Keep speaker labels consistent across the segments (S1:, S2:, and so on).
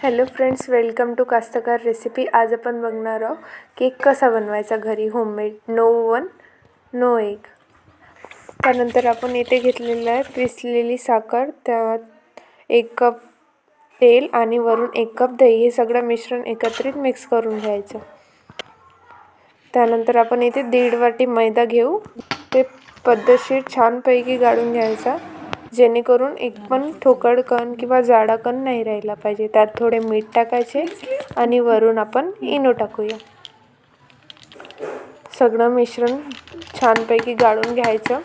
S1: Hello friends, welcome to Kastkar recipe. आज आपण बघणार आहोत केक कसा बनवायचा घरी, homemade, no oven no egg. त्यानंतर आपण इथे घेतलेलं आहे पिसलेली साखर, त्यात 1 कप तेल आणि वरून 1 कप दही, हे सगळं मिश्रण एकत्रित मिक्स करून घ्यायचं। त्यानंतर आपण इथे 1.5 वाटी मैदा घेऊ, ते पद्धतशीर छानपैकी गाळून घ्यायचा, जेणेकरून एक पण ठोकळ कण किंवा जाडा कण नाही राहिला पाहिजे। त्यात थोडे मीठ टाकायचे आणि वरून आपण इनो टाकूया। सगळं मिश्रण छानपैकी गाळून घ्यायचं,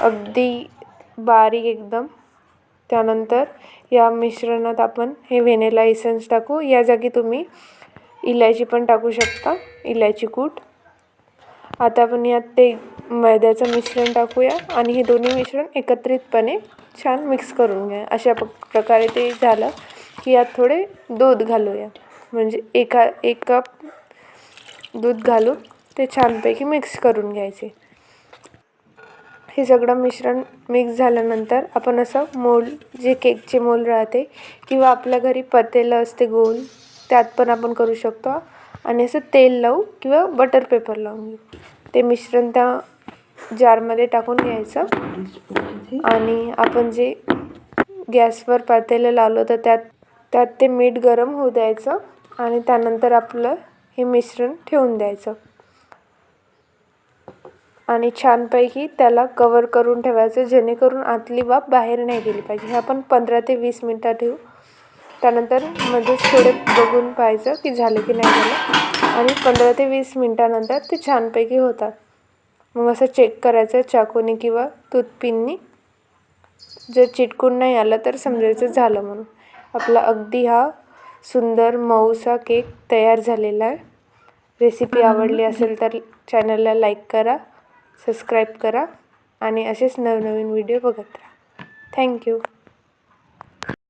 S1: अगदी बारीक एकदम। त्यानंतर या मिश्रणात आपण हे व्हॅनिला एसेन्स टाकू, या जागी तुम्ही इलायची पण टाकू शकता, इलायची कूट। आता आपण यात ते मैद्याचं मिश्रण टाकूया आणि हे दोन्ही मिश्रण एकत्रितपणे छान मिक्स करून घ्या। अशा प्रकारे ते झालं की यात थोडे दूध घालूया, म्हणजे 1 कप दूध घालून ते छानपैकी मिक्स करून घ्यायचे। हे सगळं मिश्रण मिक्स झाल्यानंतर आपण असं मोल्ड, जे केकचे मोल्ड राहते किंवा आपल्या घरी पतेलं असते गोल, त्यात पण आपण करू शकतो आणि असं तेल लावू किंवा बटर पेपर लावून घेऊ। ते मिश्रण त्या जारमध्ये टाकून घ्यायचं आणि आपण जे गॅसवर पातेलं लावलं होतं त्यात ते मीठ गरम होऊ द्यायचं आणि त्यानंतर आपलं हे मिश्रण ठेवून द्यायचं आणि छानपैकी त्याला कवर करून ठेवायचं, जेणेकरून आतली वाफ बाहेर नाही गेली पाहिजे। हे आपण 15 ते 20 मिनिटं ठेवू। त्यानंतर मध्येच थोडे बघून पाहायचं की झालं की नाही झालं, आणि 15 ते 20 मिनिटानंतर ते छानपैकी होतात। मग असं चेक करायचं चाकूने किंवा टूथपिननी, जर चिटकून नाही आलं तर समजायचं झालं म्हणून। आपला अगदी हा सुंदर मऊसा केक तयार झालेला आहे। रेसिपी आवडली असेल तर चॅनलला लाईक करा, सबस्क्राईब करा आणि असेच नवनवीन व्हिडिओ बघत राहा। थँक्यू।